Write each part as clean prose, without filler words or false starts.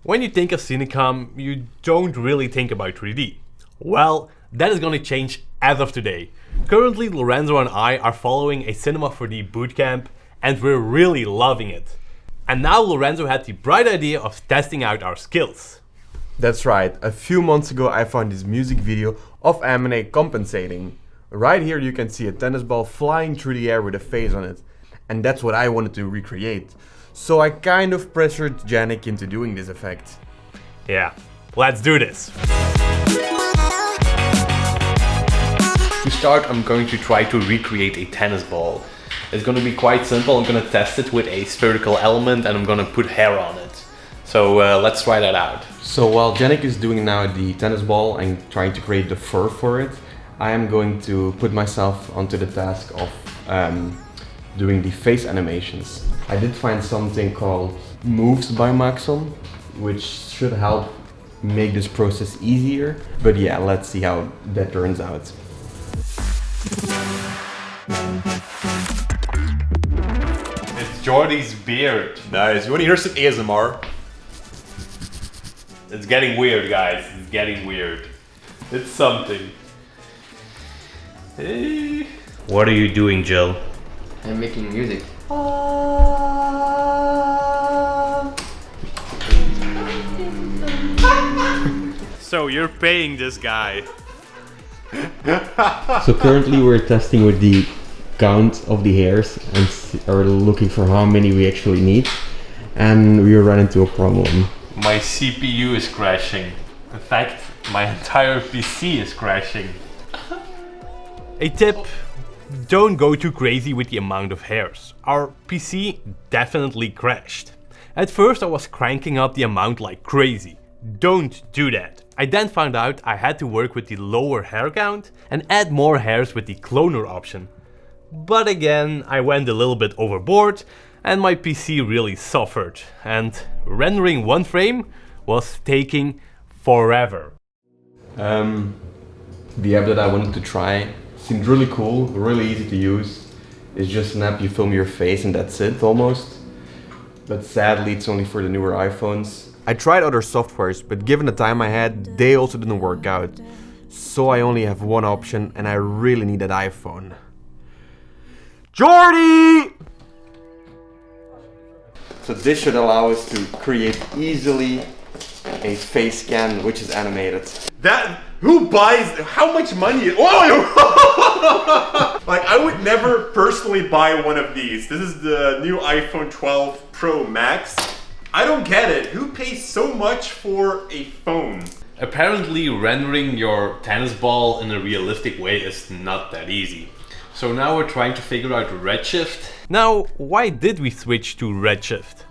When you think of Cinecom, you don't really think about 3D. Well, that is going to change as of today. Currently, Lorenzo and I are following a Cinema 4D bootcamp, and we're really loving it. And now Lorenzo had the bright idea of testing out our skills. That's right, a few months ago I found this music video of M&A compensating. Right here you can see a tennis ball flying through the air with a face on it. And that's what I wanted to recreate. So I kind of pressured Yannick into doing this effect. Yeah, let's do this. To start, I'm going to try to recreate a tennis ball. It's going to be quite simple. I'm going to test it with a spherical element and I'm going to put hair on it. So let's try that out. So while Yannick is doing now the tennis ball and trying to create the fur for it, I am going to put myself onto the task of doing the face animations. I did find something called Moves by Maxon, which should help make this process easier. But yeah, let's see how that turns out. It's Jordy's beard. Nice. You want to hear some ASMR? It's getting weird, guys. It's getting weird. It's something. Hey. What are you doing, Jill? I'm making music. So you're paying this guy. So currently we're testing with the count of the hairs and are looking for how many we actually need. And we ran into a problem. My CPU is crashing. In fact, my entire PC is crashing. A tip: don't go too crazy with the amount of hairs. Our PC definitely crashed. At first I was cranking up the amount like crazy. Don't do that. I then found out I had to work with the lower hair count and add more hairs with the cloner option. But again, I went a little bit overboard and my PC really suffered, and rendering one frame was taking forever. The app that I wanted to try seemed really cool, really easy to use. It's just an app, you film your face and that's it almost. But sadly it's only for the newer iPhones. I tried other softwares, but given the time I had, they also didn't work out. So I only have one option and I really need that iPhone. Jordy! So this should allow us to create easily a face scan which is animated. Who buys? How much money? Oh! Like, I would never personally buy one of these. This is the new iPhone 12 Pro Max. I don't get it. Who pays so much for a phone? Apparently rendering your tennis ball in a realistic way is not that easy. So now we're trying to figure out Redshift. Now, why did we switch to Redshift?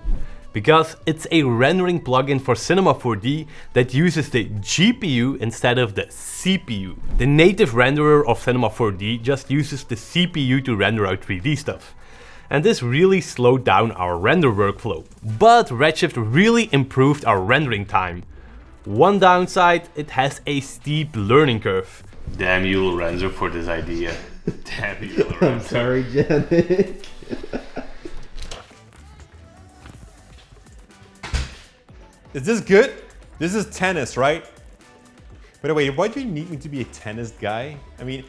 Because it's a rendering plugin for Cinema 4D that uses the GPU instead of the CPU. The native renderer of Cinema 4D just uses the CPU to render out 3D stuff. And this really slowed down our render workflow. But Redshift really improved our rendering time. One downside, it has a steep learning curve. Damn you, Lorenzo, for this idea. Damn you, Lorenzo. I'm sorry, Yannick. Is this good? This is tennis, right? By the way, why do you need me to be a tennis guy? I mean,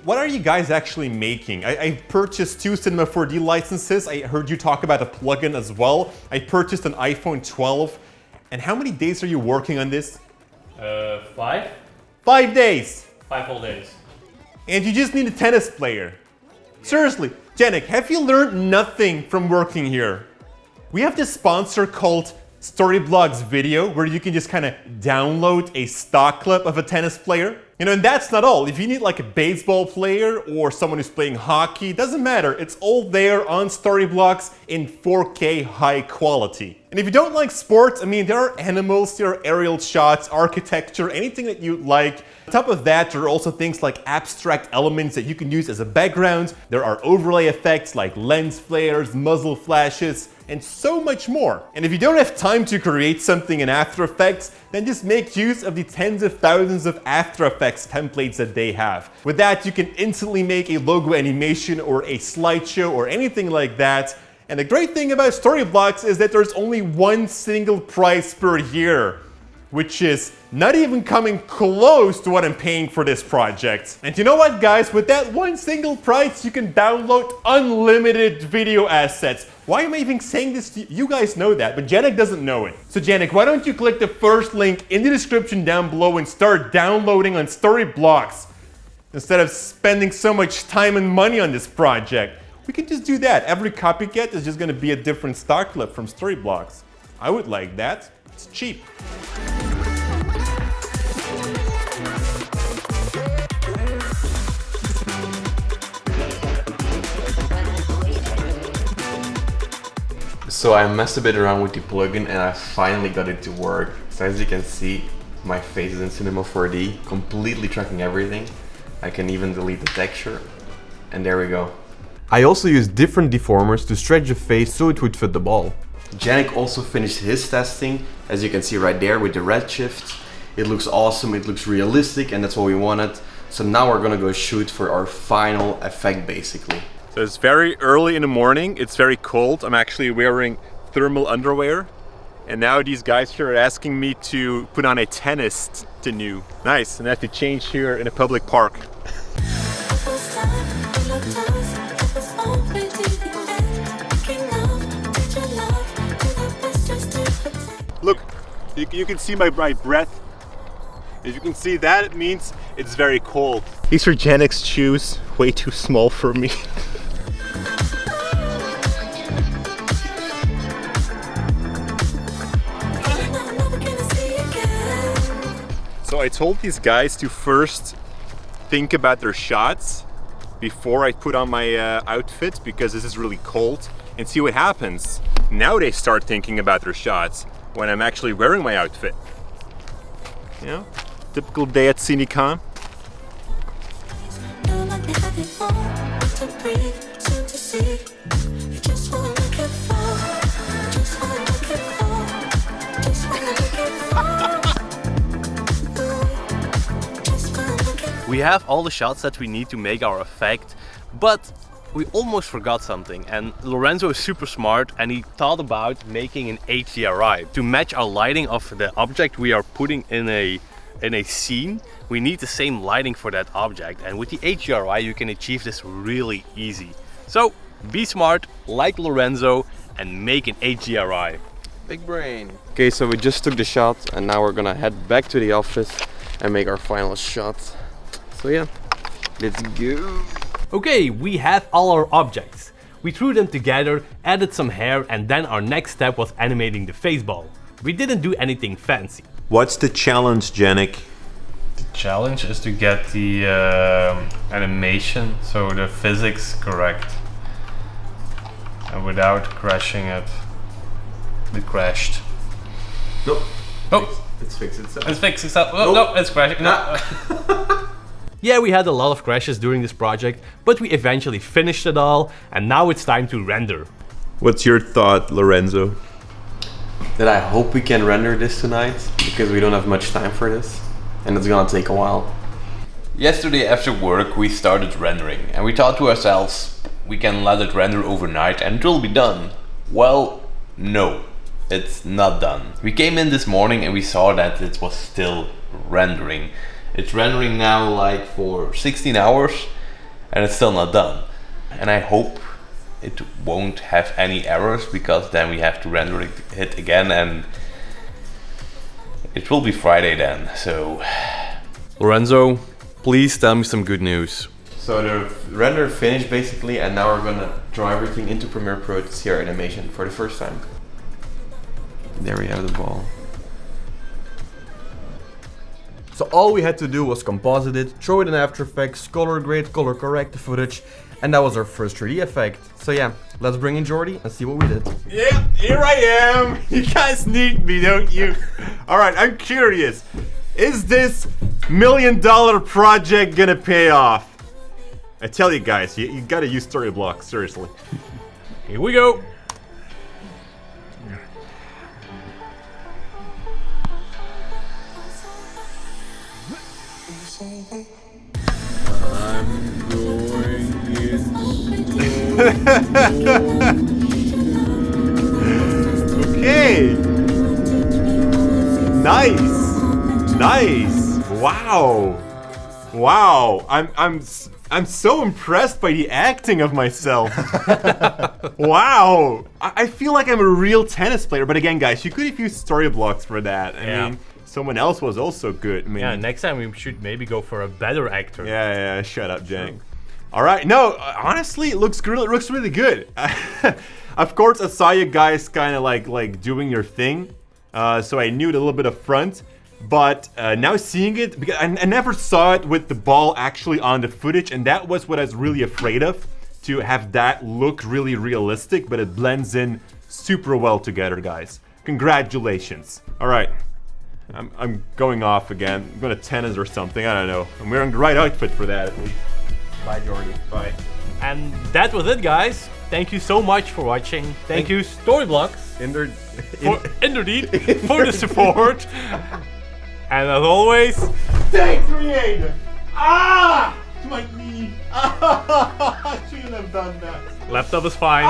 what are you guys actually making? I purchased 2 Cinema 4D licenses. I heard you talk about a plugin as well. I purchased an iPhone 12. And how many days are you working on this? 5? 5 days. 5 whole days. And you just need a tennis player. Yeah. Seriously, Yannick, have you learned nothing from working here? We have this sponsor called Storyblocks Video, where you can just kind of download a stock clip of a tennis player. You know, and that's not all. If you need like a baseball player or someone who's playing hockey, doesn't matter. It's all there on Storyblocks in 4K high quality. And if you don't like sports, I mean, there are animals, there are aerial shots, architecture, anything that you like. On top of that, there are also things like abstract elements that you can use as a background. There are overlay effects like lens flares, muzzle flashes, and so much more. And if you don't have time to create something in After Effects, then just make use of the tens of thousands of After Effects templates that they have. With that, you can instantly make a logo animation or a slideshow or anything like that. And the great thing about Storyblocks is that there's only one single price per year, which is not even coming close to what I'm paying for this project. And you know what, guys? With that one single price, you can download unlimited video assets. Why am I even saying this to you? You guys know that, but Janek doesn't know it. So Janek, why don't you click the first link in the description down below and start downloading on Storyblocks instead of spending so much time and money on this project. We can just do that. Every copycat is just gonna be a different stock clip from Storyblocks. I would like that. It's cheap. So I messed a bit around with the plugin and I finally got it to work. So as you can see, my face is in Cinema 4D, completely tracking everything. I can even delete the texture, and there we go. I also used different deformers to stretch the face so it would fit the ball. Janek also finished his testing, as you can see right there with the Redshift. It looks awesome, it looks realistic, and that's what we wanted. So now we're gonna go shoot for our final effect basically. So it's very early in the morning, it's very cold. I'm actually wearing thermal underwear. And now these guys here are asking me to put on a tennis tenue. Nice, and I have to change here in a public park. Look, you can see my breath. As you can see that, it means it's very cold. These are Janek's shoes, way too small for me. So I told these guys to first think about their shots before I put on my outfit, because this is really cold, and see what happens. Now they start thinking about their shots when I'm actually wearing my outfit. You know, typical day at Cinecom. We have all the shots that we need to make our effect, but we almost forgot something, and Lorenzo is super smart and he thought about making an HDRI. To match our lighting of the object we are putting in a scene, we need the same lighting for that object, and with the HDRI you can achieve this really easy. So be smart like Lorenzo and make an HDRI. Big brain. Okay, so we just took the shot and now we're gonna head back to the office and make our final shot. So yeah, let's go. Okay, we have all our objects. We threw them together, added some hair, and then our next step was animating the face ball. We didn't do anything fancy. What's the challenge, Janek? The challenge is to get the animation, so the physics correct. And without crashing it. It crashed. Nope. Oh! It's fixed itself. It's fixed itself. Oh, no, it's crashing. Nah. Yeah, we had a lot of crashes during this project, but we eventually finished it all, and now it's time to render. What's your thought, Lorenzo? That I hope we can render this tonight, because we don't have much time for this, and it's gonna take a while. Yesterday after work we started rendering, and we thought to ourselves, we can let it render overnight and it will be done. Well, no, it's not done. We came in this morning and we saw that it was still rendering. It's rendering now like for 16 hours and it's still not done. And I hope it won't have any errors, because then we have to render it again and it will be Friday then. So Lorenzo, please tell me some good news. So the render finished basically, and now we're gonna draw everything into Premiere Pro to see our animation for the first time. There we have the ball. So all we had to do was composite it, throw it in After Effects, color grade, color correct the footage, and that was our first 3D effect. So yeah, let's bring in Jordy and see what we did. Yeah, here I am. You guys need me, don't you? Alright, I'm curious. Is this $1 million project gonna pay off? I tell you guys, you gotta use Storyblocks, seriously. Here we go. I'm going in. Nice. Nice. Wow. Wow. I'm so impressed by the acting of myself. Wow. I feel like I'm a real tennis player. But again, guys, you could have used Storyblocks for that. I mean, someone else was also good. I mean, Yeah, next time we should maybe go for a better actor. Yeah, shut up, Janik. All right, no, honestly, it looks really good. Of course, I saw you guys kind of like doing your thing, so I knew it a little bit up front. But now seeing it, because I never saw it with the ball actually on the footage, and that was what I was really afraid of, to have that look really realistic, but it blends in super well together, guys. Congratulations. All right, I'm going off again. I'm going to tennis or something, I don't know. I'm wearing the right outfit for that at least. Bye, Jordy. Bye. And that was it, guys. Thank you so much for watching. Thank you, Storyblocks, indeed, for the support. And as always, stay creative! Ah! My knee! Ah! I shouldn't have done that. laptop is fine.